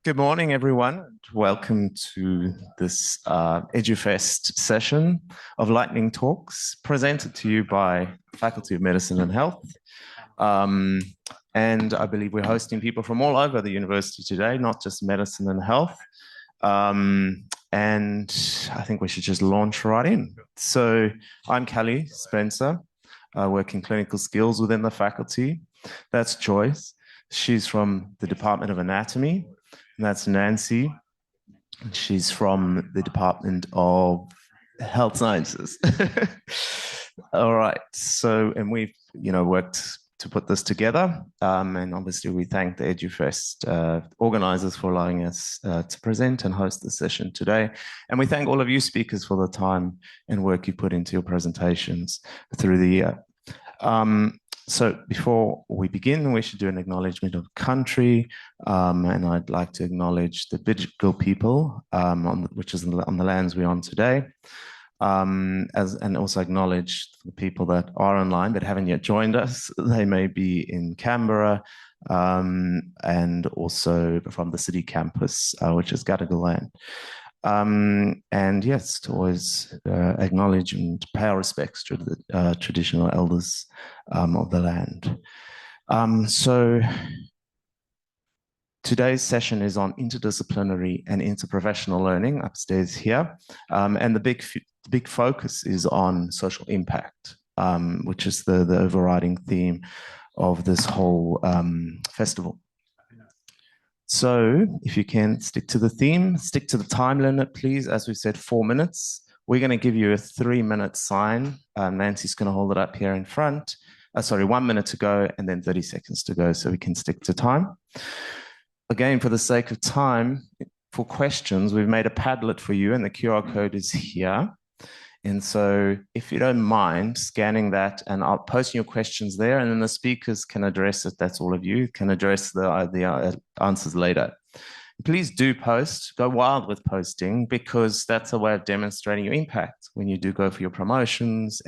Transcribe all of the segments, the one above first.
Good morning, everyone. Welcome to this edufest session of lightning talks presented to you by Faculty of Medicine and Health. And I believe we're hosting people from all over the university today, not just medicine and health. And I think we should just launch right in. So I'm Kelly Spencer. I work in clinical skills within the faculty. That's Joyce. She's from the Department of Anatomy. And that's Nancy. She's from the Department of Health Sciences. All right. So, and we've, worked to put this together. And obviously we thank the EduFest organizers for allowing us to present and host the session today. And we thank all of you speakers for the time and work you put into your presentations through the year. So before we begin, we should do an acknowledgement of country, and I'd like to acknowledge the Bidjigal people, which is on the lands we're on today, and also acknowledge the people that are online but haven't yet joined us. They may be in Canberra, and also from the city campus, which is Gadigal land. And yes, to always acknowledge and pay our respects to the traditional elders of the land. So today's session is on interdisciplinary and interprofessional learning upstairs here. And the big focus is on social impact, which is the overriding theme of this whole festival. So if you can stick to the theme, stick to the time limit, please. As we said, 4 minutes. We're going to give you a 3-minute sign. Nancy's going to hold it up here in front. 1 minute to go and then 30 seconds to go so we can stick to time. Again, for the sake of time, for questions, we've made a Padlet for you and the QR code is here. And so if you don't mind scanning that, and I'll post your questions there, and then the speakers can address it. That's all of you can address the answers later. Please do post, go wild with posting, because that's a way of demonstrating your impact. When you do go for your promotions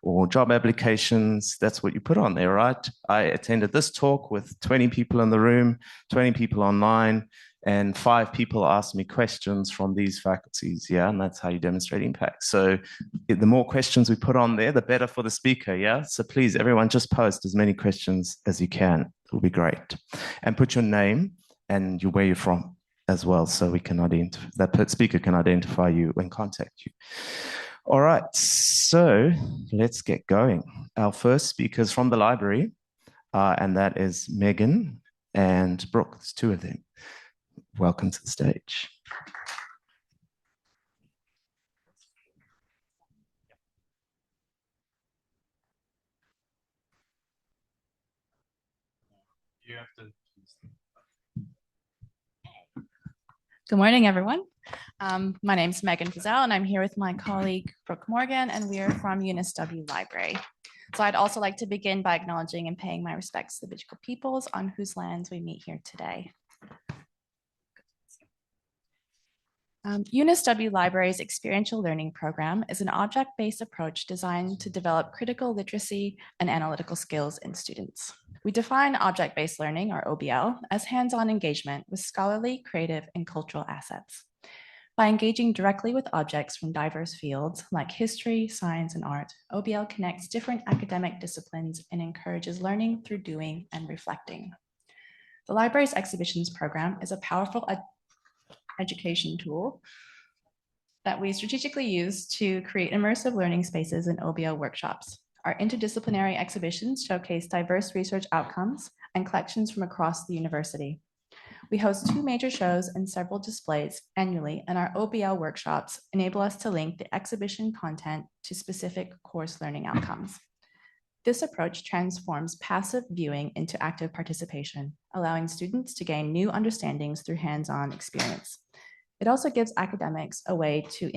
or job applications, that's what you put on there, right? I attended this talk with 20 people in the room, 20 people online, and 5 people asked me questions from these faculties, yeah? And that's how you demonstrate impact. So the more questions we put on there, the better for the speaker, yeah? So please, everyone, just post as many questions as you can. It'll be great. And put your name and where you're from as well, so we can identify, that speaker can identify you and contact you. All right, so let's get going. Our first speaker is from the library, and that is Megan and Brooke. There's 2 of them. Welcome to the stage. You have to. Good morning, everyone. My name is Megan Fazell, and I'm here with my colleague, Brooke Morgan, and we are from UNSW Library. So I'd also like to begin by acknowledging and paying my respects to the Bidjigal peoples on whose lands we meet here today. UNSW Library's Experiential Learning Program is an object-based approach designed to develop critical literacy and analytical skills in students. We define object-based learning, or OBL, as hands-on engagement with scholarly, creative, and cultural assets. By engaging directly with objects from diverse fields like history, science, and art, OBL connects different academic disciplines and encourages learning through doing and reflecting. The library's exhibitions program is a powerful education tool that we strategically use to create immersive learning spaces and OBL workshops. Our interdisciplinary exhibitions showcase diverse research outcomes and collections from across the university. We host 2 major shows and several displays annually, and our OBL workshops enable us to link the exhibition content to specific course learning outcomes. This approach transforms passive viewing into active participation, allowing students to gain new understandings through hands-on experience. It also gives academics a way to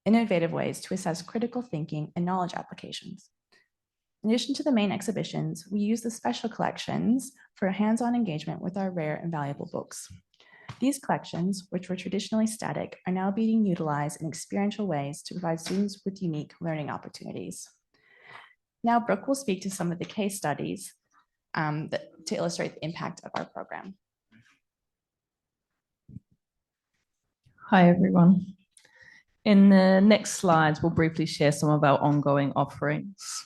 innovative ways to assess critical thinking and knowledge applications. In addition to the main exhibitions, we use the special collections for hands-on engagement with our rare and valuable books. These collections, which were traditionally static, are now being utilized in experiential ways to provide students with unique learning opportunities. Now, Brooke will speak to some of the case studies to illustrate the impact of our program. Hi, everyone. In the next slides, we'll briefly share some of our ongoing offerings.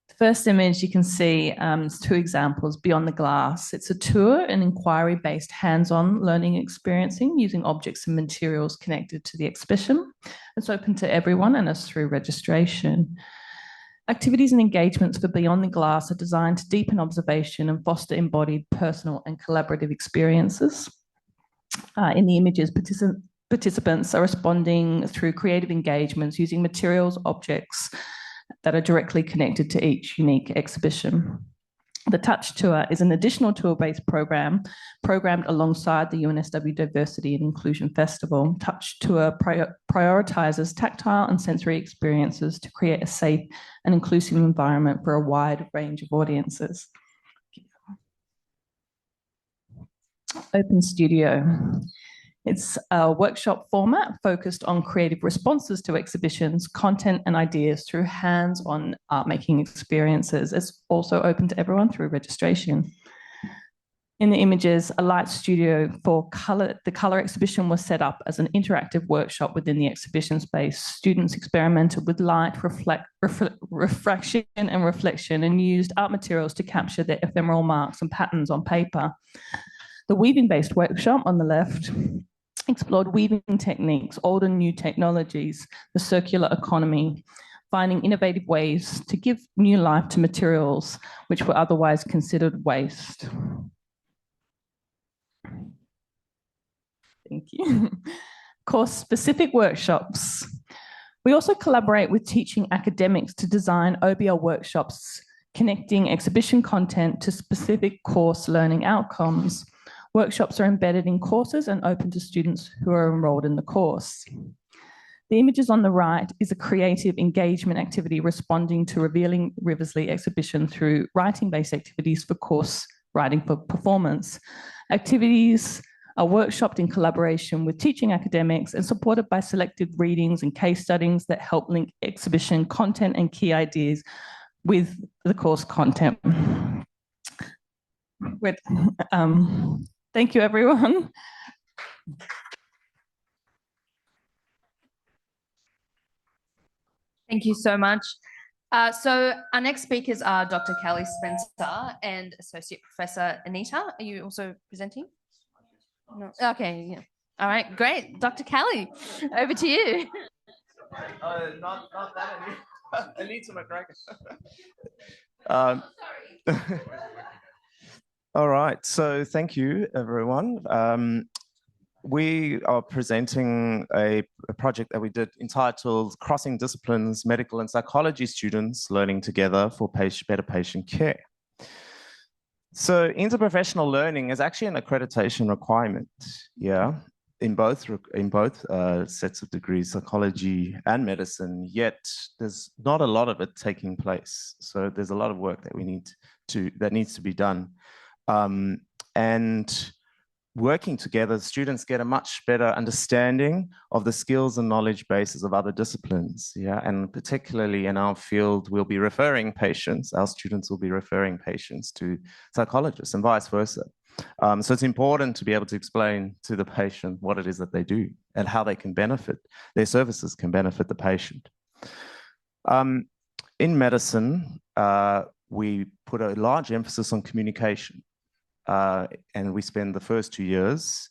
The first image you can see is two examples, Beyond the Glass. It's a tour and inquiry-based hands-on learning experiencing using objects and materials connected to the exhibition. It's open to everyone and is through registration. Activities and engagements for Beyond the Glass are designed to deepen observation and foster embodied, personal and collaborative experiences. In the images, participants are responding through creative engagements using materials, objects that are directly connected to each unique exhibition. The Touch Tour is an additional tour-based program programmed alongside the UNSW Diversity and Inclusion Festival. Touch Tour prioritizes tactile and sensory experiences to create a safe and inclusive environment for a wide range of audiences. Open Studio. It's a workshop format focused on creative responses to exhibitions, content and ideas through hands-on art-making experiences. It's also open to everyone through registration. In the images, a light studio for color, the color exhibition was set up as an interactive workshop within the exhibition space. Students experimented with light, refraction and reflection and used art materials to capture the ephemeral marks and patterns on paper. The weaving-based workshop on the left explored weaving techniques, old and new technologies, the circular economy, finding innovative ways to give new life to materials which were otherwise considered waste. Thank you. Course-specific workshops. We also collaborate with teaching academics to design OBL workshops, connecting exhibition content to specific course learning outcomes. Workshops are embedded in courses and open to students who are enrolled in the course. The images on the right is a creative engagement activity responding to Revealing Riversley exhibition through writing-based activities for course writing for performance. Activities are workshopped in collaboration with teaching academics and supported by selected readings and case studies that help link exhibition content and key ideas with the course content. Thank you, everyone. Thank you so much. So our next speakers are Dr. Kelly Spencer and Associate Professor Anita. Are you also presenting? No. Okay. Yeah. All right. Great. Dr. Kelly, over to you. Not that Anita McGregor. All right. So thank you, everyone. We are presenting a project that we did entitled Crossing Disciplines, Medical and Psychology Students Learning Together for Better Patient Care. So interprofessional learning is actually an accreditation requirement, in both sets of degrees, psychology and medicine, yet there's not a lot of it taking place. So there's a lot of work that needs to be done. And working together, students get a much better understanding of the skills and knowledge bases of other disciplines. And particularly in our field, we'll be referring patients, our students will be referring patients to psychologists and vice versa. So it's important to be able to explain to the patient what it is that they do and how they can benefit, their services can benefit the patient. In medicine, we put a large emphasis on communication. And we spend the first 2 years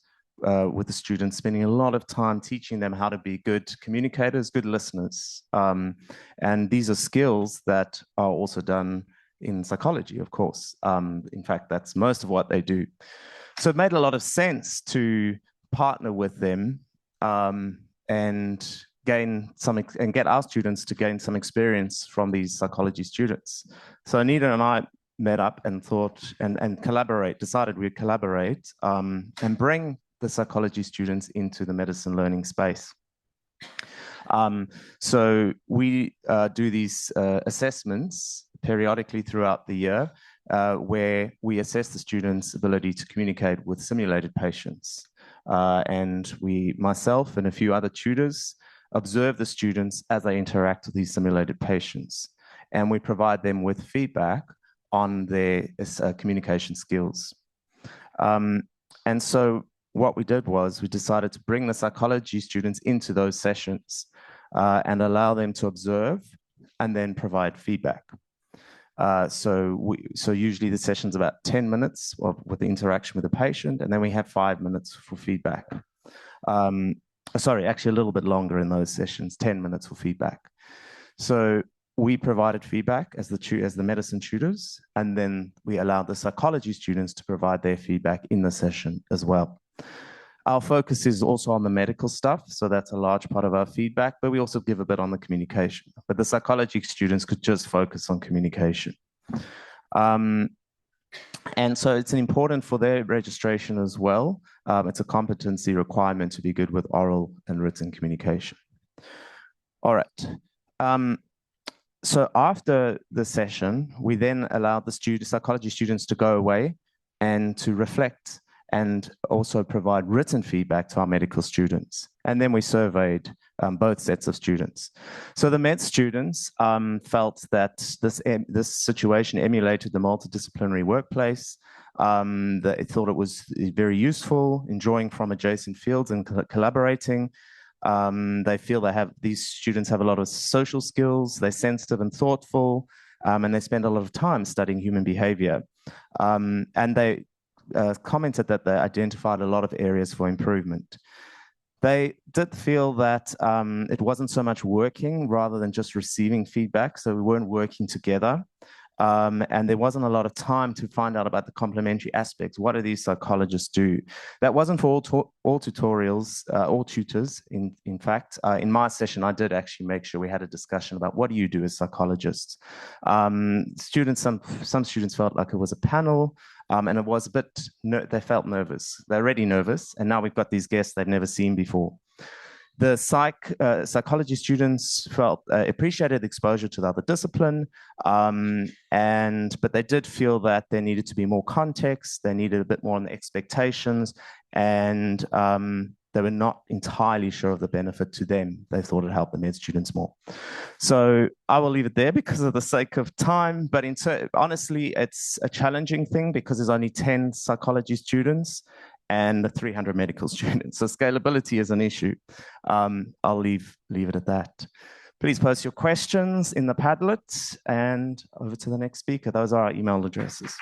with the students spending a lot of time teaching them how to be good communicators, good listeners. And these are skills that are also done in psychology, of course. In fact, that's most of what they do. So it made a lot of sense to partner with them and get our students to gain some experience from these psychology students. So Anita and I met up and decided we'd collaborate and bring the psychology students into the medicine learning space. So we do these assessments periodically throughout the year where we assess the students' ability to communicate with simulated patients. And myself and a few other tutors observe the students as they interact with these simulated patients. And we provide them with feedback on their communication skills. And so what we did was we decided to bring the psychology students into those sessions and allow them to observe and then provide feedback. So usually the session's about 10 minutes with the interaction with the patient, and then we have 5 minutes for feedback. Sorry, actually a little bit longer in those sessions, 10 minutes for feedback. So we provided feedback as the medicine tutors, and then we allowed the psychology students to provide their feedback in the session as well. Our focus is also on the medical stuff, so that's a large part of our feedback, but we also give a bit on the communication. But the psychology students could just focus on communication. And so it's important for their registration as well. It's a competency requirement to be good with oral and written communication. All right. So after the session, we then allowed the psychology students to go away and to reflect and also provide written feedback to our medical students. And then we surveyed both sets of students. So the med students felt that this situation emulated the multidisciplinary workplace. They thought it was very useful, enjoying from adjacent fields and collaborating. They feel these students have a lot of social skills, they're sensitive and thoughtful, and they spend a lot of time studying human behavior. And they commented that they identified a lot of areas for improvement. They did feel that it wasn't so much working rather than just receiving feedback, so we weren't working together. And there wasn't a lot of time to find out about the complementary aspects. What do these psychologists do? That wasn't for all tutors. In fact, in my session, I did actually make sure we had a discussion about what do you do as psychologists. Some students felt like it was a panel, and it was a bit, they felt nervous. They're already nervous, and now we've got these guests they've never seen before. The psychology students felt appreciated exposure to the other discipline, but they did feel that there needed to be more context, they needed a bit more on the expectations, and they were not entirely sure of the benefit to them. They thought it helped the med students more. So I will leave it there because of the sake of time, but honestly, it's a challenging thing because there's only 10 psychology students and 300 medical students. So scalability is an issue. I'll leave it at that. Please post your questions in the Padlet and over to the next speaker. Those are our email addresses.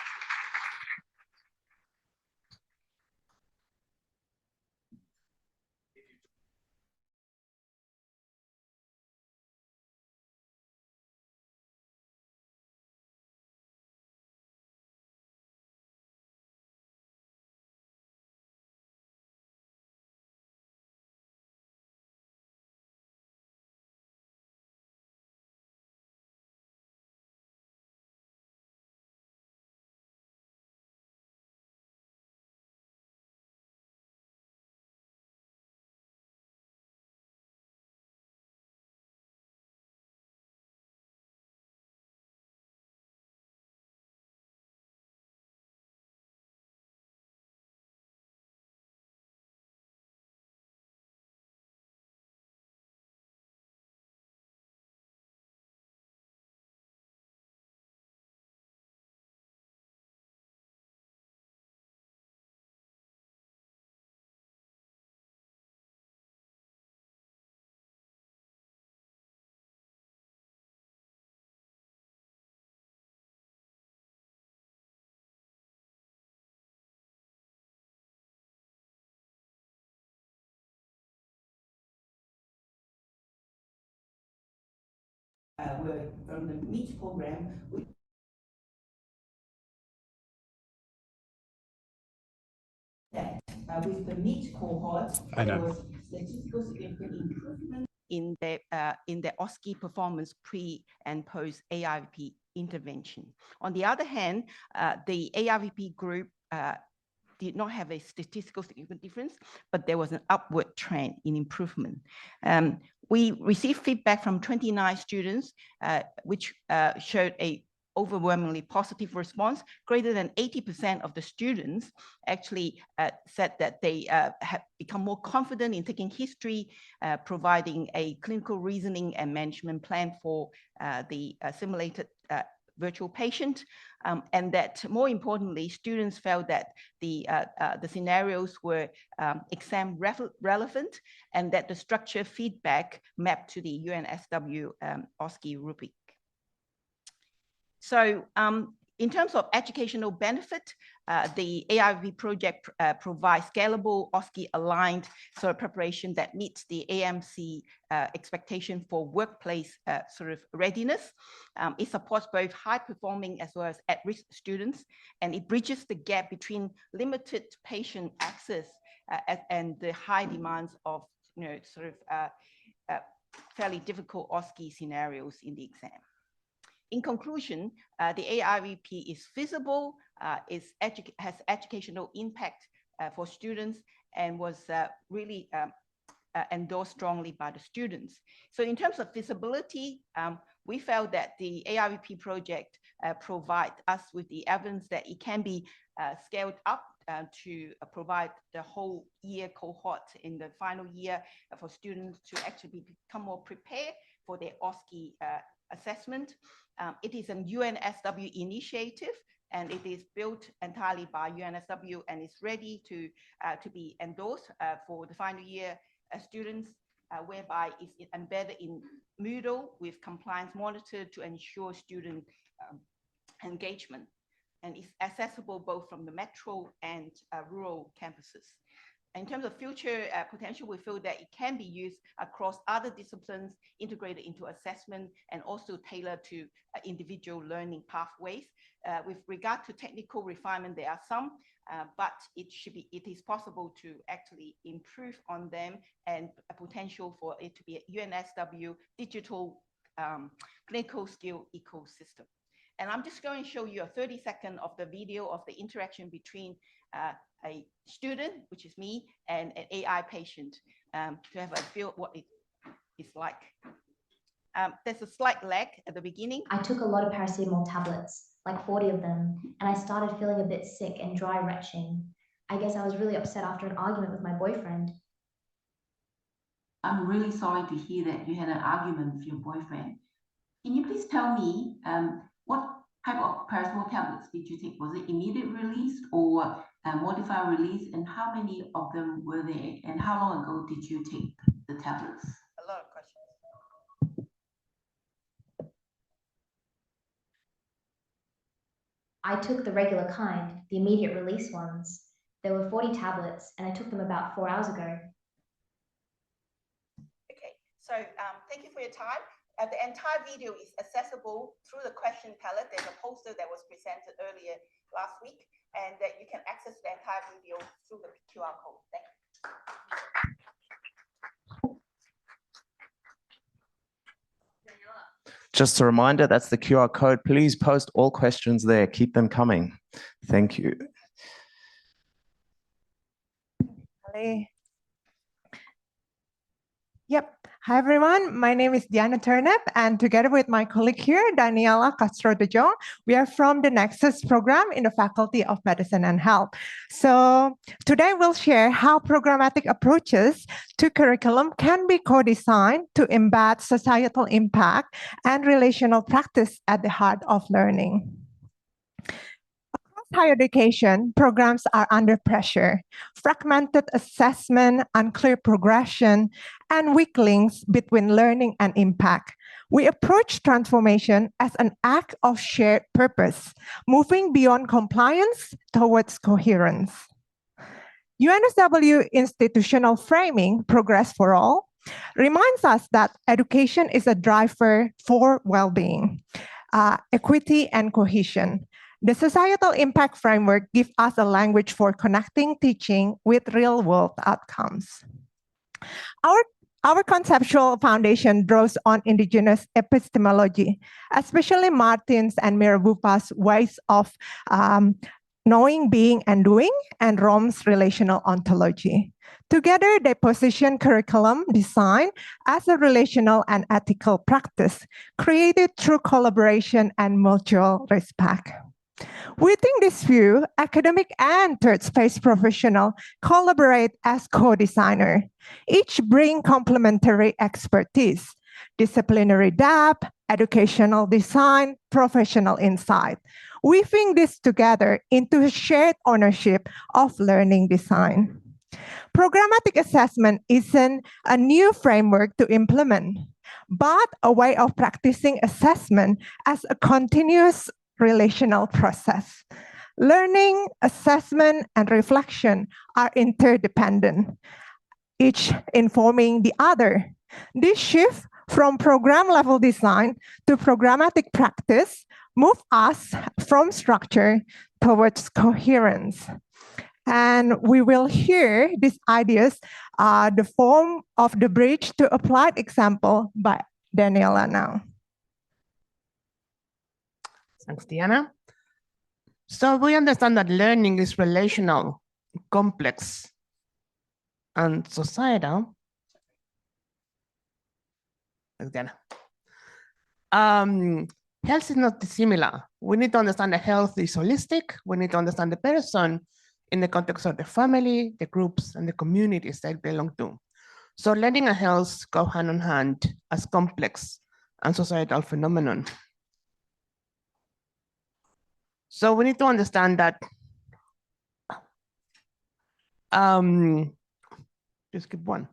We're from the MIT program. With the MIT cohort, there was statistical significant improvement in the OSCE performance pre and post ARVP intervention. On the other hand, the ARVP group did not have a statistical significant difference, but there was an upward trend in improvement. We received feedback from 29 students, which showed a overwhelmingly positive response. Greater than 80% of the students actually said that they have become more confident in taking history, providing a clinical reasoning and management plan for the simulated virtual patient, and that more importantly, students felt that the scenarios were exam relevant, and that the structure feedback mapped to the UNSW OSCE rubric. So in terms of educational benefit, the AIV project provides scalable OSCE-aligned sort of preparation that meets the AMC expectation for workplace sort of readiness. It supports both high-performing as well as at-risk students, and it bridges the gap between limited patient access and the high demands of sort of fairly difficult OSCE scenarios in the exam. In conclusion, the AIVP is feasible, has educational impact for students, and was really endorsed strongly by the students. So in terms of feasibility, we felt that the AIVP project provides us with the evidence that it can be scaled up to provide the whole year cohort in the final year for students to actually become more prepared for their OSCE assessment. It is a UNSW initiative, and it is built entirely by UNSW and is ready to be endorsed for the final year students, whereby it's embedded in Moodle with compliance monitored to ensure student engagement. And it's accessible both from the metro and rural campuses. In terms of future potential, we feel that it can be used across other disciplines, integrated into assessment, and also tailored to individual learning pathways. With regard to technical refinement, there are some, but it is possible to actually improve on them, and a potential for it to be a UNSW digital clinical skill ecosystem. And I'm just going to show you a 30-second of the video of the interaction between a student, which is me, and an AI patient to have a feel what it is like. There's a slight lag at the beginning. I took a lot of paracetamol tablets, like 40 of them, and I started feeling a bit sick and dry retching. I guess I was really upset after an argument with my boyfriend. I'm really sorry to hear that you had an argument with your boyfriend. Can you please tell me what type of paracetamol tablets did you take? Was it immediate release or modified release, and how many of them were there, and how long ago did you take the tablets? A lot of questions. I took the regular kind, the immediate release ones. There were 40 tablets, and I took them about 4 hours ago. Okay, so thank you for your time. The entire video is accessible through the question palette. There's a poster that was presented earlier last week, and that you can access the entire video through the QR code. Thank you. Just a reminder, that's the QR code. Please post all questions there. Keep them coming. Thank you. Hi. Yep. Hi, everyone. My name is Diana Turnip, and together with my colleague here, Daniela Castro de Jong, we are from the Nexus program in the Faculty of Medicine and Health. So today we'll share how programmatic approaches to curriculum can be co-designed to embed societal impact and relational practice at the heart of learning. Higher education programs are under pressure. Fragmented assessment, unclear progression, and weak links between learning and impact. We approach transformation as an act of shared purpose, moving beyond compliance towards coherence. UNSW institutional framing, Progress for All, reminds us that education is a driver for well-being, equity, and cohesion. The societal impact framework gives us a language for connecting teaching with real-world outcomes. Our conceptual foundation draws on indigenous epistemology, especially Martin's and Mirabupa's ways of knowing, being, and doing, and Rom's relational ontology. Together, they position curriculum design as a relational and ethical practice, created through collaboration and mutual respect. Within this view, academic and third space professionals collaborate as co-designer. Each bring complementary expertise. disciplinary depth, educational design, professional insight, weaving this together into a shared ownership of learning design. Programmatic assessment isn't a new framework to implement, but a way of practicing assessment as a continuous relational process. Learning, assessment, and reflection are interdependent, each informing the other. This shift from program level design to programmatic practice moves us from structure towards coherence. And we will hear these ideas, the form of the bridge to applied example by Daniela now. Thanks, Diana. So we understand that learning is relational, complex, and societal. Thanks, Diana. Health is not dissimilar. We need to understand that health is holistic. We need to understand the person in the context of the family, the groups, and the communities they belong to. So learning and health go hand in hand as complex and societal phenomenon. So we need to understand that, just skip one.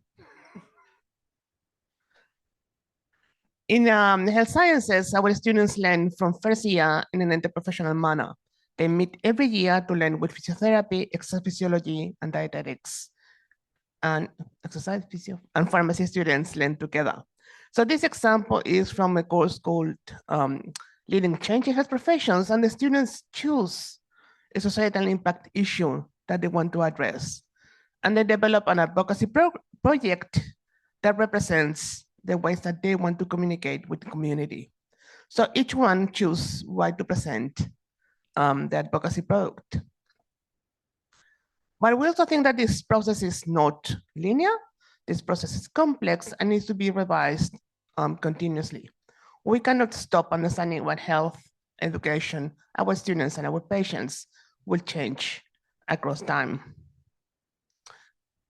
In health sciences, our students learn from first year in an interprofessional manner. They meet every year to learn with physiotherapy, exercise physiology, and dietetics. And exercise physio and pharmacy students learn together. So this example is from a course called Leading Change in Health Professions, and the students choose a societal impact issue that they want to address. And they develop an advocacy project that represents the ways that they want to communicate with the community. So each one chooses why to present the advocacy product. But we also think that this process is not linear. This process is complex and needs to be revised continuously. We cannot stop understanding what health, education, our students and our patients will change across time.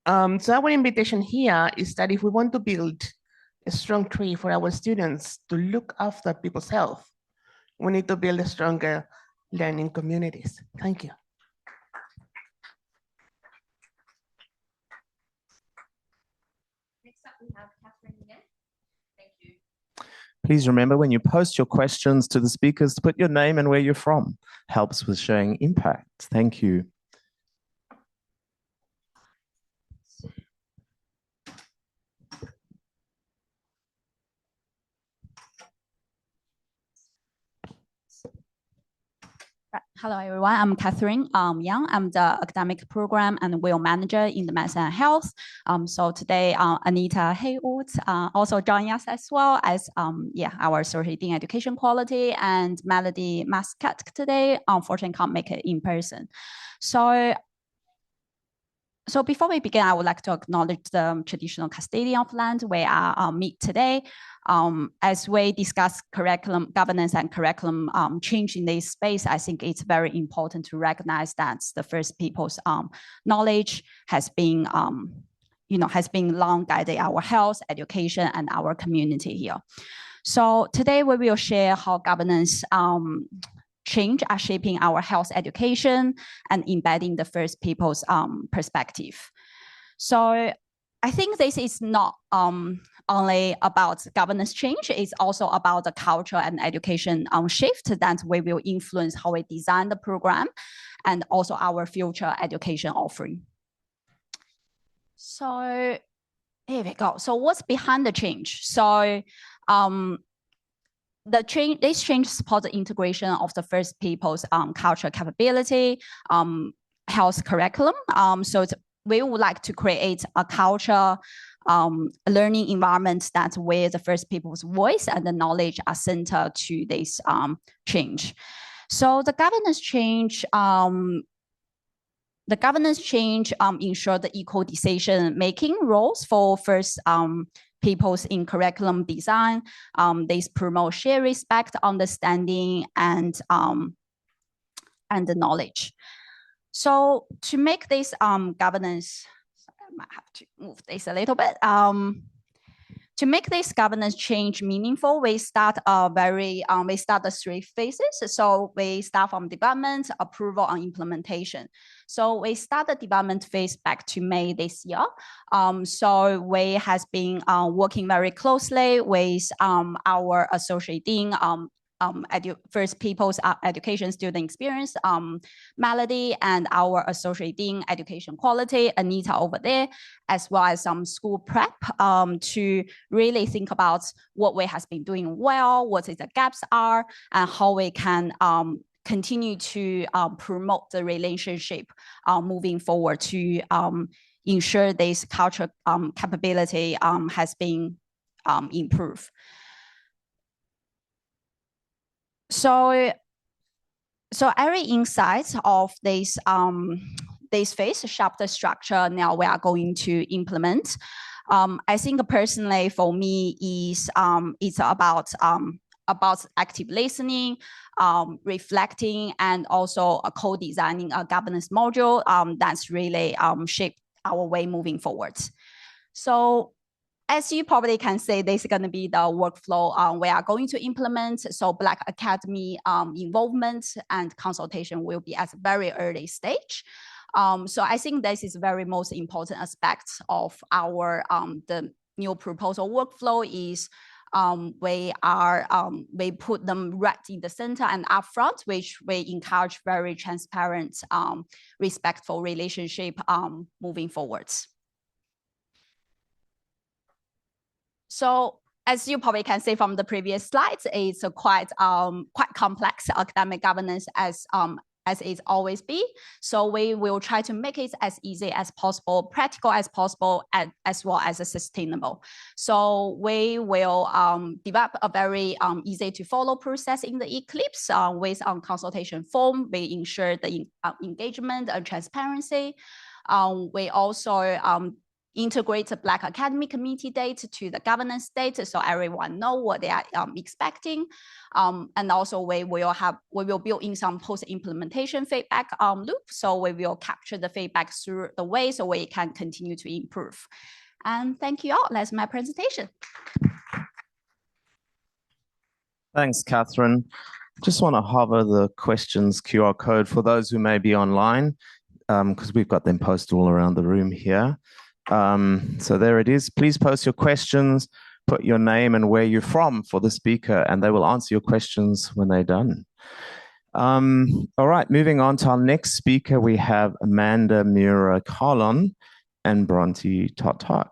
So our invitation here is that if we want to build a strong tree for our students to look after people's health, we need to build a stronger learning communities. Thank you. Next up, we have Catherine again. Thank you. Please remember when you post your questions to the speakers to put your name and where you're from. Helps with showing impact. Thank you. Hello, everyone. I'm Catherine Yang. I'm the academic program and wheel manager in the Medicine and Health. So today, Anita Haywood also joining us as well as our associate in education quality, and Melody Mascat today unfortunately can't make it in person. So before we begin, I would like to acknowledge the traditional custodian of land where I meet today. As we discuss curriculum governance and curriculum change in this space, I think it's very important to recognize that the First People's knowledge has been, has been long guided our health, education, and our community here. So today we will share how governance change are shaping our health education and embedding the First People's perspective. So I think this is not only about governance change, it's also about the culture and education shift that we will influence how we design the program and also our future education offering. So here we go. So what's behind the change? So this change supports the integration of the First People's cultural capability, health curriculum. So we would like to create a culture, learning environment that where the First People's voice and the knowledge are centered to this change. So the governance change ensure the equal decision-making roles for First Peoples in curriculum design. They promote shared respect, understanding, and the knowledge. So to make this governance, I might have to move this a little bit. To make this governance change meaningful, we start the 3 phases. So we start from development, approval, and implementation. So we start the development phase back to May this year. So we has been working very closely with our associate dean, First People's Education Student Experience, Melody, and our Associate Dean Education Quality, Anita over there, as well as some school prep to really think about what we has been doing well, what the gaps are, and how we can continue to promote the relationship moving forward to ensure this cultural capability has been improved. So every insight of this phase, chapter structure, now we are going to implement. I think personally for me is it's about active listening, reflecting, and also co-designing a governance module that's really shaped our way moving forward. So as you probably can see, this is going to be the workflow we are going to implement. So Black Academy involvement and consultation will be at a very early stage. So I think this is very most important aspect of our the new proposal workflow is we put them right in the center and upfront, which we encourage very transparent, respectful relationship moving forwards. So as you probably can see from the previous slides, it's a quite complex academic governance as it's always be. So we will try to make it as easy as possible, practical as possible, as well as sustainable. So we will develop a very easy to follow process in the Eclipse with consultation form. We ensure the engagement and transparency. We also integrate the Black Academy Committee date to the governance date so everyone know what they are expecting. And also we will build in some post-implementation feedback loop. So we will capture the feedback through the way so we can continue to improve. And thank you all. That's my presentation. Thanks, Catherine. Just want to hover the questions QR code for those who may be online, because we've got them posted all around the room here. So there it is. Please post your questions, put your name and where you're from for the speaker, and they will answer your questions when they're done. All right, moving on to our next speaker, we have Amanda Mura-Carlon and Bronte Totok.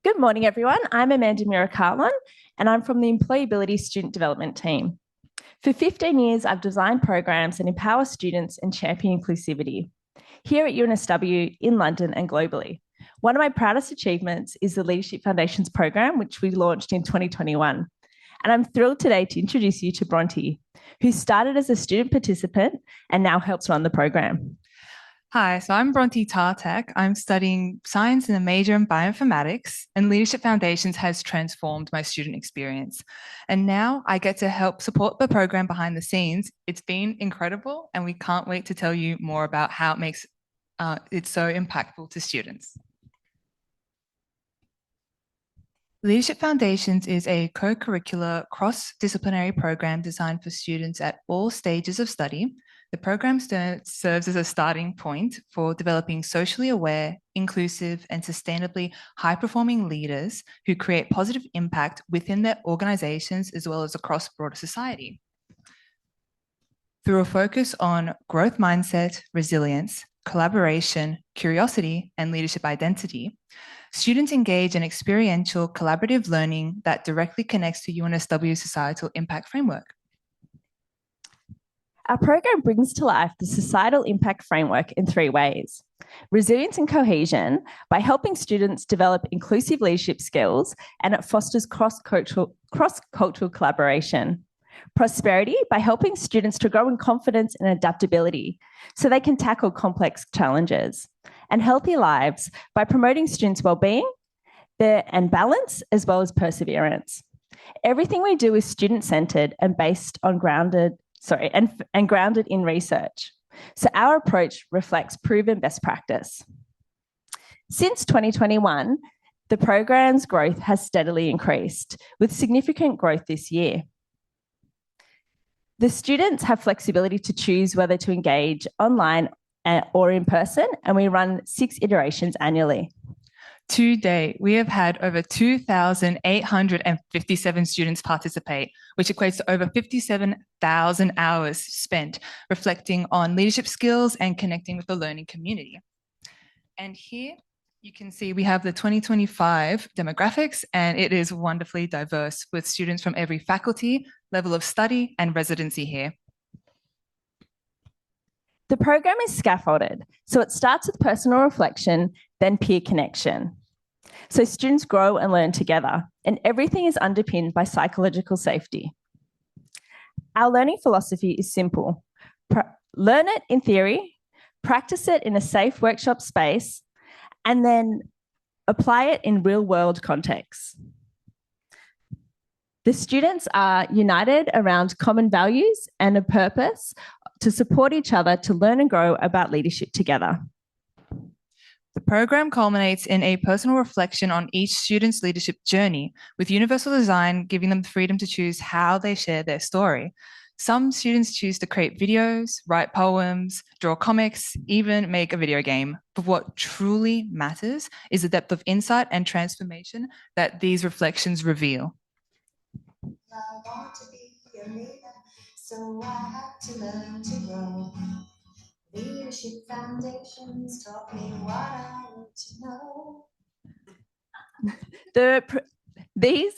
Good morning, everyone. I'm Amanda Mura-Carlon, and I'm from the Employability Student Development team. For 15 years, I've designed programs that empower students and champion inclusivity here at UNSW, in London and globally. One of my proudest achievements is the Leadership Foundations program, which we launched in 2021. And I'm thrilled today to introduce you to Bronte, who started as a student participant and now helps run the program. Hi, so I'm Bronte Tartek. I'm studying science and a major in bioinformatics, and Leadership Foundations has transformed my student experience. And now I get to help support the program behind the scenes. It's been incredible, and we can't wait to tell you more about how it makes it so impactful to students. Leadership Foundations is a co-curricular, cross-disciplinary program designed for students at all stages of study. The program serves as a starting point for developing socially aware, inclusive, and sustainably high-performing leaders who create positive impact within their organizations as well as across broader society. Through a focus on growth mindset, resilience, collaboration, curiosity, and leadership identity, students engage in experiential collaborative learning that directly connects to UNSW's societal impact framework. Our program brings to life the societal impact framework in 3 ways. Resilience and cohesion by helping students develop inclusive leadership skills, and it fosters cross-cultural collaboration. Prosperity by helping students to grow in confidence and adaptability so they can tackle complex challenges. And healthy lives by promoting students' well-being and balance as well as perseverance. Everything we do is student-centered and based on grounded in research. So our approach reflects proven best practice. Since 2021, the program's growth has steadily increased, with significant growth this year. The students have flexibility to choose whether to engage online or in person, and we run 6 iterations annually. To date, we have had over 2,857 students participate, which equates to over 57,000 hours spent reflecting on leadership skills and connecting with the learning community. And here you can see we have the 2025 demographics, and it is wonderfully diverse with students from every faculty, level of study, and residency here. The program is scaffolded, so it starts with personal reflection, then peer connection. So students grow and learn together, and everything is underpinned by psychological safety. Our learning philosophy is simple. Learn it in theory, practice it in a safe workshop space, and then apply it in real-world contexts. The students are united around common values and a purpose to support each other to learn and grow about leadership together. The program culminates in a personal reflection on each student's leadership journey, with universal design giving them the freedom to choose how they share their story. Some students choose to create videos, write poems, draw comics, even make a video game. But what truly matters is the depth of insight and transformation that these reflections reveal. I want to be a leader, so I had to learn to grow. Leadership foundations taught me what I need to know. These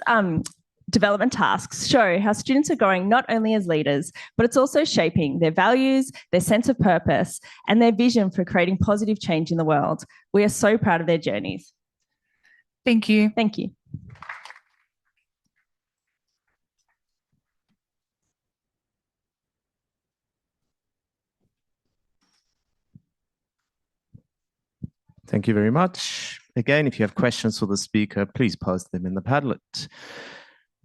development tasks show how students are growing not only as leaders, but it's also shaping their values, their sense of purpose, and their vision for creating positive change in the world. We are so proud of their journeys. Thank you. Thank you. Thank you very much. Again, if you have questions for the speaker, please post them in the Padlet.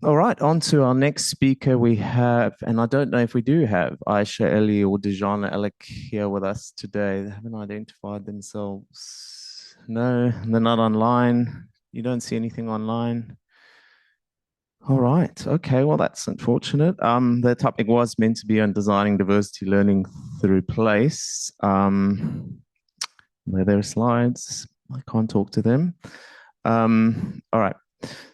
All right, on to our next speaker we have, and I don't know if we do have Aisha Eli or Dejana Alec here with us today. They haven't identified themselves. No, they're not online. You don't see anything online. All right, okay, well, that's unfortunate. The topic was meant to be on designing diversity learning through place. Where there are slides, I can't talk to them. All right,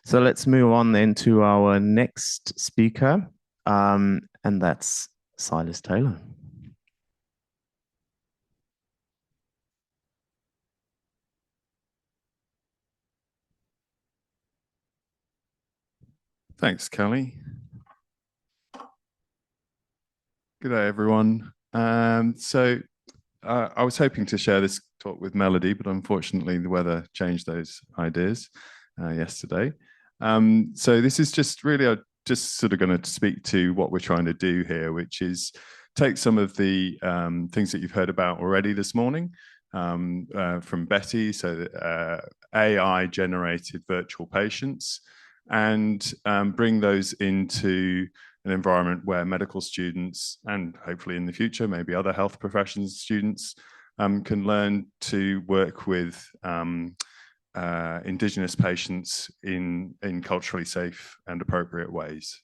so let's move on then to our next speaker, and that's Silas Taylor. Thanks, Kelly. Good day, everyone. I was hoping to share this talk with Melody, but unfortunately the weather changed those ideas yesterday. So this is just really just sort of going to speak to what we're trying to do here, which is take some of the things that you've heard about already this morning from Betty, so AI-generated virtual patients, and bring those into an environment where medical students, and hopefully in the future, maybe other health professions students, can learn to work with Indigenous patients in culturally safe and appropriate ways.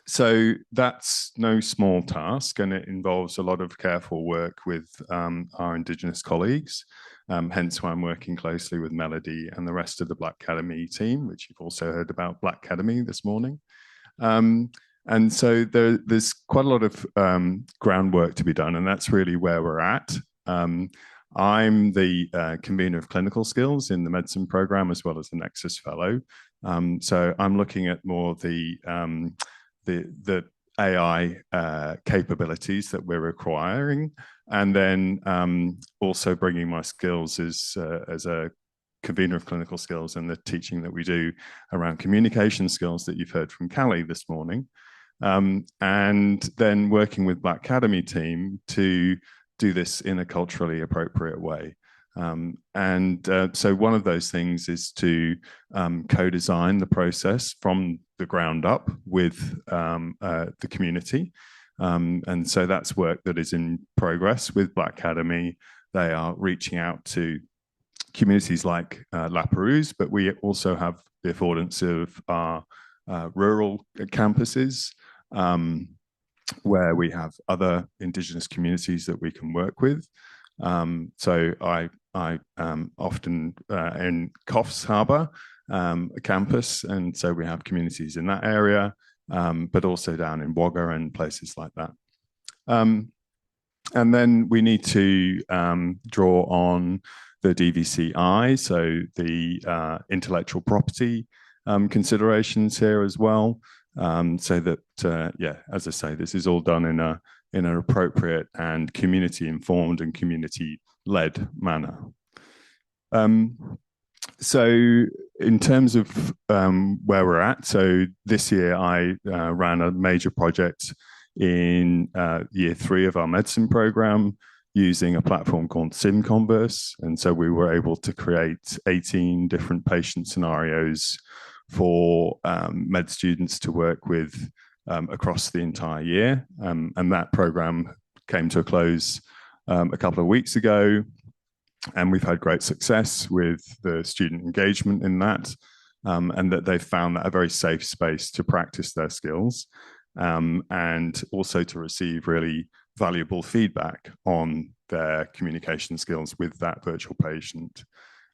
So that's no small task, and it involves a lot of careful work with our Indigenous colleagues, hence why I'm working closely with Melody and the rest of the Black Academy team, which you've also heard about Black Academy this morning. And so there's quite a lot of groundwork to be done, and that's really where we're at. I'm the convener of clinical skills in the medicine program, as well as the Nexus Fellow. So I'm looking at more the AI capabilities that we're requiring, and then also bringing my skills as a convener of clinical skills and the teaching that we do around communication skills that you've heard from Callie this morning. And then working with Black Academy team to do this in a culturally appropriate way. So one of those things is to co-design the process from the ground up with the community. And so that's work that is in progress with Black Academy. They are reaching out to communities like La Perouse, but we also have the affordance of our rural campuses, where we have other Indigenous communities that we can work with. So I often in Coffs Harbour campus, and so we have communities in that area, but also down in Wagga and places like that. And then we need to draw on the DVCI, so the intellectual property considerations here as well, so that, yeah, as I say, this is all done in an appropriate and community-informed and community-led manner. So in terms of where we're at, so this year I ran a major project in year 3 of our medicine program using a platform called SimConverse. And so we were able to create 18 different patient scenarios for med students to work with across the entire year. And that program came to a close a couple of weeks ago. And we've had great success with the student engagement in that, and that they've found that a very safe space to practice their skills, and also to receive really valuable feedback on their communication skills with that virtual patient.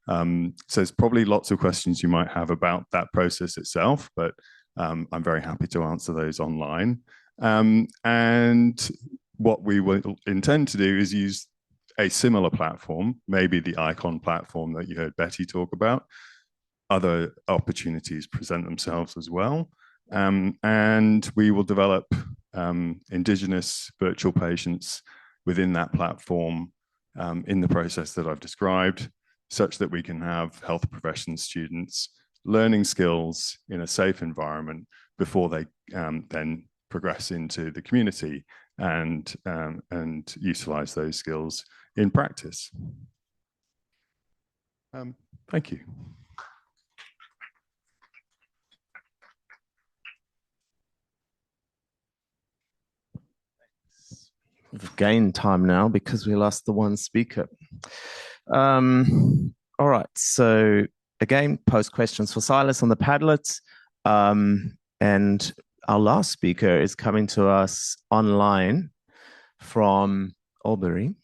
So there's probably lots of questions you might have about that process itself, but I'm very happy to answer those online. And what we will intend to do is use a similar platform, maybe the Icon platform that you heard Betty talk about. Other opportunities present themselves as well. And we will develop Indigenous virtual patients within that platform in the process that I've described, such that we can have health profession students learning skills in a safe environment before they then progress into the community and utilize those skills in practice. Thank you. We've gained time now because we lost the one speaker. All right, so again, post questions for Silas on the Padlet. And our last speaker is coming to us online from Albury.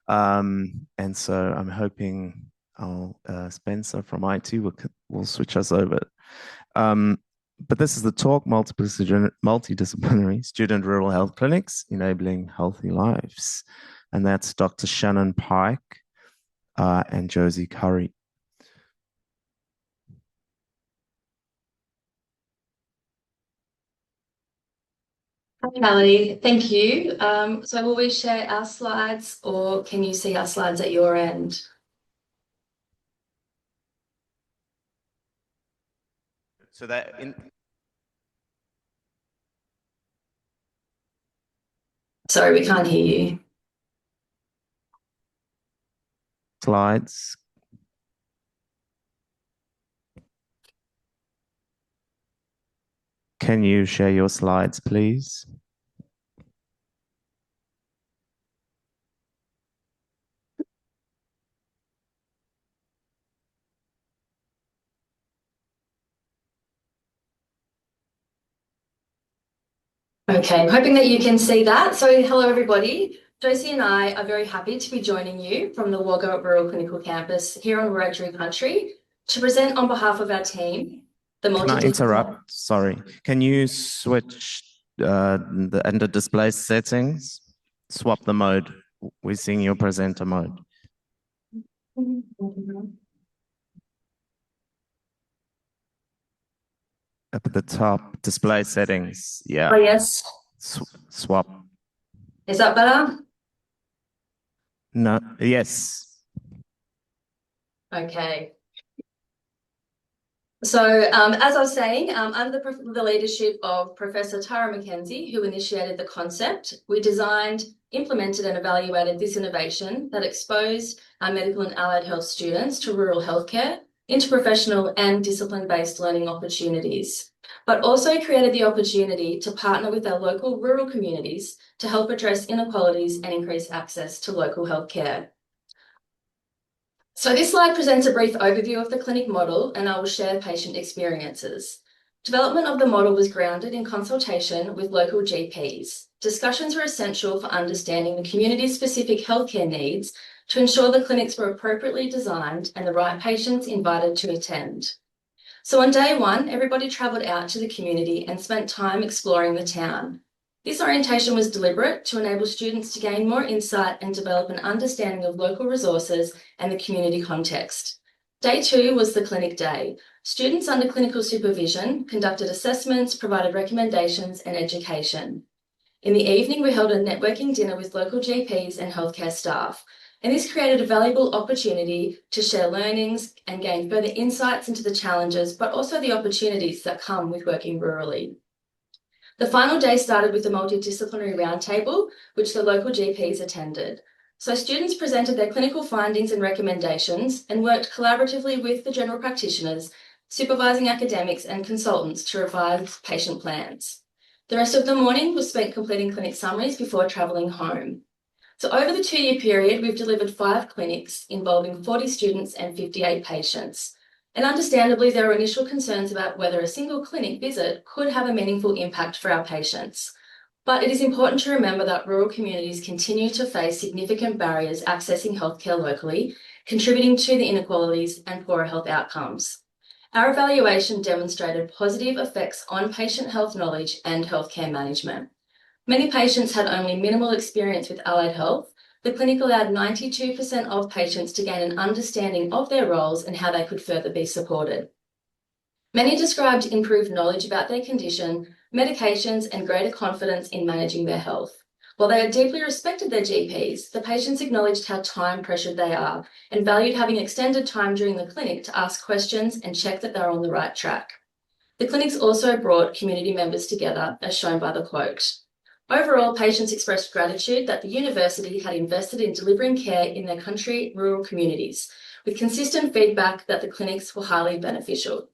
And so I'm hoping our Spencer from IT will switch us over. But this is the talk, multidisciplinary student rural health clinics enabling healthy lives. And that's Dr. Shannon Pike and Josie Curry. Hi, Melody. Thank you. So will we share our slides, or can you see our slides at your end? So that Sorry, we can't hear you. Slides. Can you share your slides, please? Okay, I'm hoping that you can see that. So hello, everybody. Josie and I are very happy to be joining you from the Wagga Rural Clinical Campus here on Wiradjuri country to present on behalf of our team. Can I interrupt? Sorry. Can you switch the under display settings? Swap the mode. We're seeing your presenter mode. Up at the top, display settings. Yeah. Oh, yes. Swap. Is that better? No. Yes. Okay. So as I was saying, under the leadership of Professor Tara McKenzie, who initiated the concept, we designed implemented and evaluated this innovation that exposed our medical and allied health students to rural healthcare, interprofessional and discipline-based learning opportunities, but also created the opportunity to partner with our local rural communities to help address inequalities and increase access to local healthcare. So this slide presents a brief overview of the clinic model, and I will share patient experiences. Development of the model was grounded in consultation with local GPs. Discussions were essential for understanding the community's specific healthcare needs to ensure the clinics were appropriately designed and the right patients invited to attend. So on day one, everybody travelled out to the community and spent time exploring the town. This orientation was deliberate to enable students to gain more insight and develop an understanding of local resources and the community context. Day two was the clinic day. Students under clinical supervision conducted assessments, provided recommendations and education. In the evening, we held a networking dinner with local GPs and healthcare staff, and this created a valuable opportunity to share learnings and gain further insights into the challenges, but also the opportunities that come with working rurally. The final day started with a multidisciplinary roundtable, which the local GPs attended. So students presented their clinical findings and recommendations and worked collaboratively with the general practitioners, supervising academics and consultants to revise patient plans. The rest of the morning was spent completing clinic summaries before travelling home. So over the 2-year period, we've delivered 5 clinics involving 40 students and 58 patients. And understandably, there are initial concerns about whether a single clinic visit could have a meaningful impact for our patients. But it is important to remember that rural communities continue to face significant barriers accessing healthcare locally, contributing to the inequalities and poorer health outcomes. Our evaluation demonstrated positive effects on patient health knowledge and healthcare management. Many patients had only minimal experience with allied health. The clinic allowed 92% of patients to gain an understanding of their roles and how they could further be supported. Many described improved knowledge about their condition, medications, and greater confidence in managing their health. While they had deeply respected their GPs, the patients acknowledged how time-pressured they are and valued having extended time during the clinic to ask questions and check that they're on the right track. The clinics also brought community members together, as shown by the quote. Overall, patients expressed gratitude that the university had invested in delivering care in their country rural communities, with consistent feedback that the clinics were highly beneficial.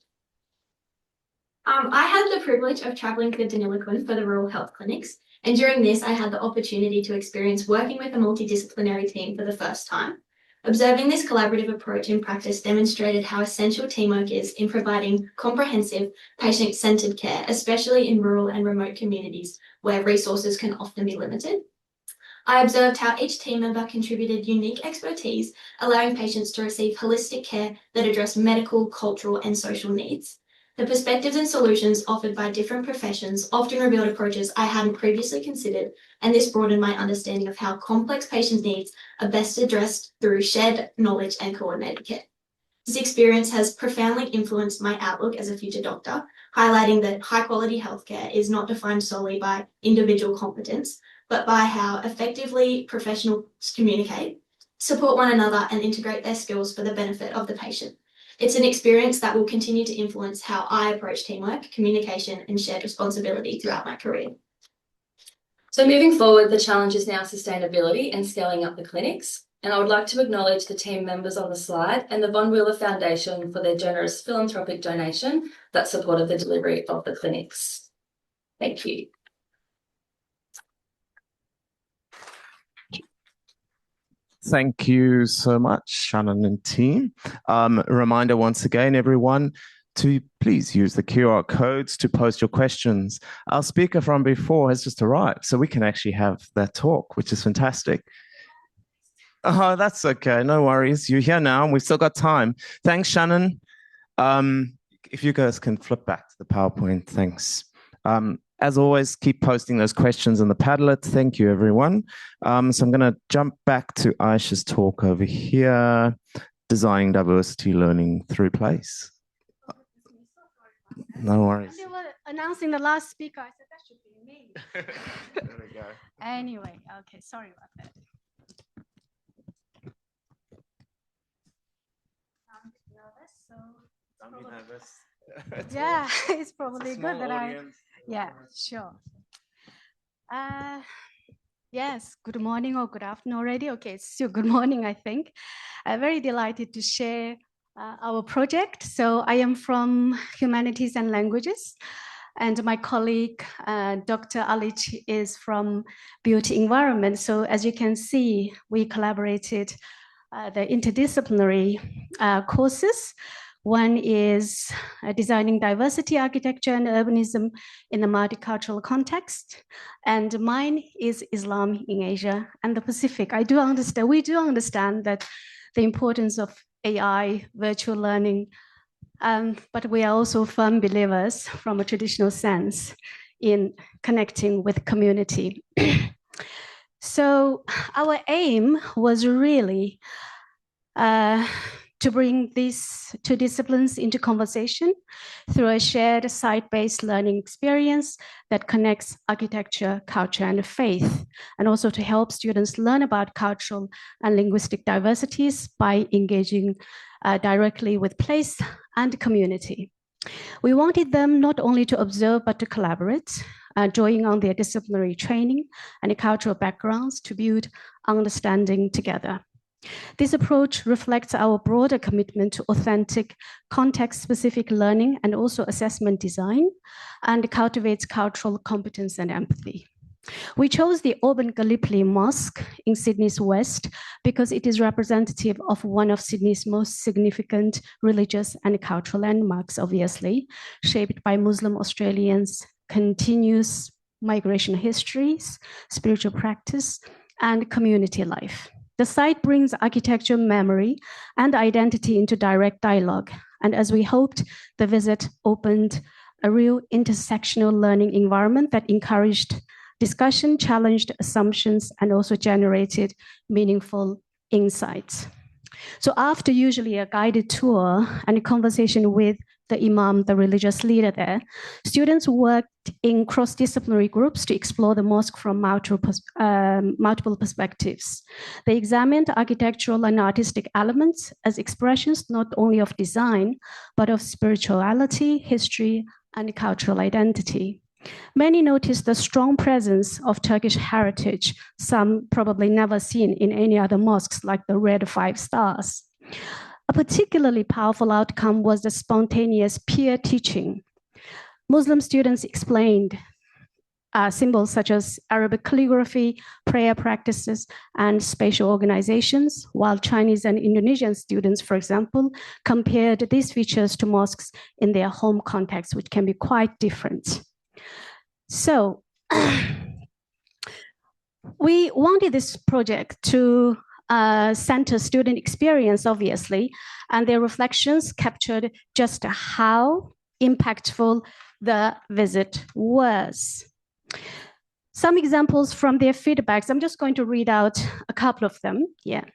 I had the privilege of travelling to Deniliquin for the rural health clinics, and during this I had the opportunity to experience working with a multidisciplinary team for the first time. Observing this collaborative approach in practice demonstrated how essential teamwork is in providing comprehensive, patient-centred care, especially in rural and remote communities where resources can often be limited. I observed how each team member contributed unique expertise, allowing patients to receive holistic care that addressed medical, cultural, and social needs. The perspectives and solutions offered by different professions often revealed approaches I hadn't previously considered, and this broadened my understanding of how complex patient needs are best addressed through shared knowledge and coordinated care. This experience has profoundly influenced my outlook as a future doctor, highlighting that high-quality healthcare is not defined solely by individual competence, but by how effectively professionals communicate, support one another, and integrate their skills for the benefit of the patient. It's an experience that will continue to influence how I approach teamwork, communication, and shared responsibility throughout my career. So moving forward, the challenge is now sustainability and scaling up the clinics. And I would like to acknowledge the team members on the slide and the Von Wheeler Foundation for their generous philanthropic donation that supported the delivery of the clinics. Thank you. Thank you so much, Shannon and team. A reminder once again, everyone, to please use the QR codes to post your questions. Our speaker from before has just arrived, so we can actually have that talk, which is fantastic. Oh, that's okay. No worries. You're here now, and we've still got time. Thanks, Shannon. If you guys can flip back to the PowerPoint, thanks. As always, keep posting those questions in the Padlet. Thank you, everyone. So I'm going to jump back to Aisha's talk over here, designing diversity learning through place. No worries. They were announcing the last speaker. I said, that should be me. There we go. Anyway, okay, sorry about that. I'm nervous, so Don't be nervous. yeah, it's probably it's good that audience. yeah, sure. Yes, good morning or good afternoon already. Okay, it's still good morning, I think. I'm very delighted to share our project. So I am from Humanities and Languages, and my colleague, Dr. Alic, is from Built Environment. So as you can see, we collaborated the interdisciplinary courses. One is designing diversity, architecture, and urbanism in a multicultural context. And mine is Islam in Asia and the Pacific. We do understand that the importance of AI, virtual learning, but we are also firm believers from a traditional sense in connecting with community. So our aim was really to bring these two disciplines into conversation through a shared site-based learning experience that connects architecture, culture, and faith, and also to help students learn about cultural and linguistic diversities by engaging directly with place and community. We wanted them not only to observe, but to collaborate, drawing on their disciplinary training and cultural backgrounds to build understanding together. This approach reflects our broader commitment to authentic, context-specific learning and also assessment design, and cultivates cultural competence and empathy. We chose the Auburn Gallipoli Mosque in Sydney's West because it is representative of one of Sydney's most significant religious and cultural landmarks, obviously, shaped by Muslim Australians' continuous migration histories, spiritual practice, and community life. The site brings architecture, memory, and identity into direct dialogue. And as we hoped, the visit opened a real intersectional learning environment that encouraged discussion, challenged assumptions, and also generated meaningful insights. So after usually a guided tour and a conversation with the imam, the religious leader there, students worked in cross-disciplinary groups to explore the mosque from multiple perspectives. They examined architectural and artistic elements as expressions not only of design, but of spirituality, history, and cultural identity. Many noticed the strong presence of Turkish heritage, some probably never seen in any other mosques, like the red 5 stars. A particularly powerful outcome was the spontaneous peer teaching. Muslim students explained symbols such as Arabic calligraphy, prayer practices, and spatial organizations, while Chinese and Indonesian students, for example, compared these features to mosques in their home context, which can be quite different. So we wanted this project to center student experience, obviously, and their reflections captured just how impactful the visit was. Some examples from their feedbacks. I'm just going to read out a couple of them. Yeah.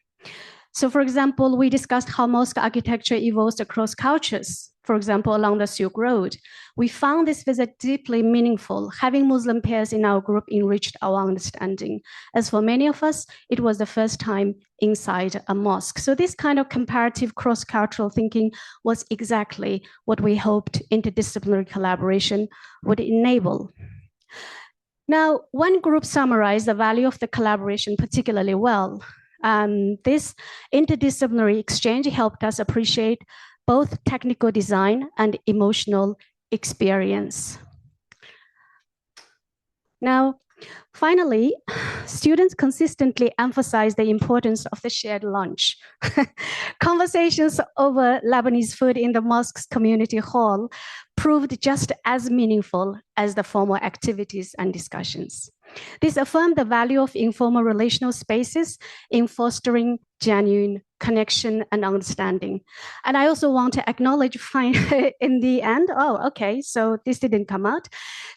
So for example, we discussed how mosque architecture evolves across cultures. For example, along the Silk Road. We found this visit deeply meaningful. Having Muslim peers in our group enriched our understanding. As for many of us, it was the first time inside a mosque. So this kind of comparative cross-cultural thinking was exactly what we hoped interdisciplinary collaboration would enable. Now, one group summarized the value of the collaboration particularly well. This interdisciplinary exchange helped us appreciate both technical design and emotional experience. Now, finally, students consistently emphasize the importance of the shared lunch. Conversations over Lebanese food in the mosque's community hall proved just as meaningful as the formal activities and discussions. This affirmed the value of informal relational spaces in fostering genuine connection and understanding. And I also want to acknowledge in the end, so this didn't come out.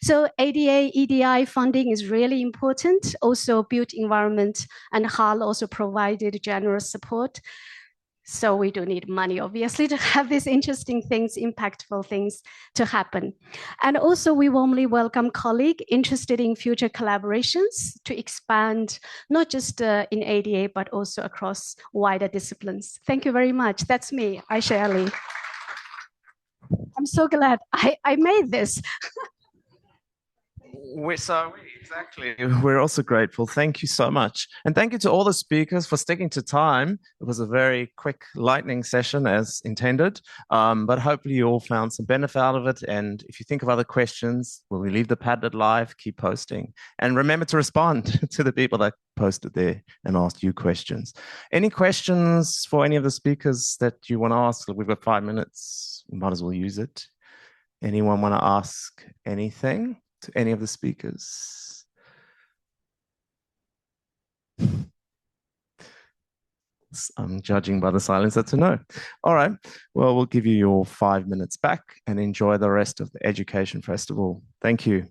So ADA, EDI funding is really important. Also built environment and HAL also provided generous support. So we do need money, obviously, to have these interesting things, impactful things to happen. And also we warmly welcome colleagues interested in future collaborations to expand, not just in ADA, but also across wider disciplines. Thank you very much. That's me, Aisha Ali. I'm so glad I made this. Exactly. We're also grateful. Thank you so much. And thank you to all the speakers for sticking to time. It was a very quick lightning session as intended, but hopefully you all found some benefit out of it. And if you think of other questions, when we leave the Padlet live, keep posting. And remember to respond to the people that posted there and asked you questions. Any questions for any of the speakers that you want to ask? We've got 5 minutes. We might as well use it. Anyone want to ask anything to any of the speakers? I'm judging by the silence, that's a no. All right, well, we'll give you your 5 minutes back and enjoy the rest of the Education Festival. Thank you.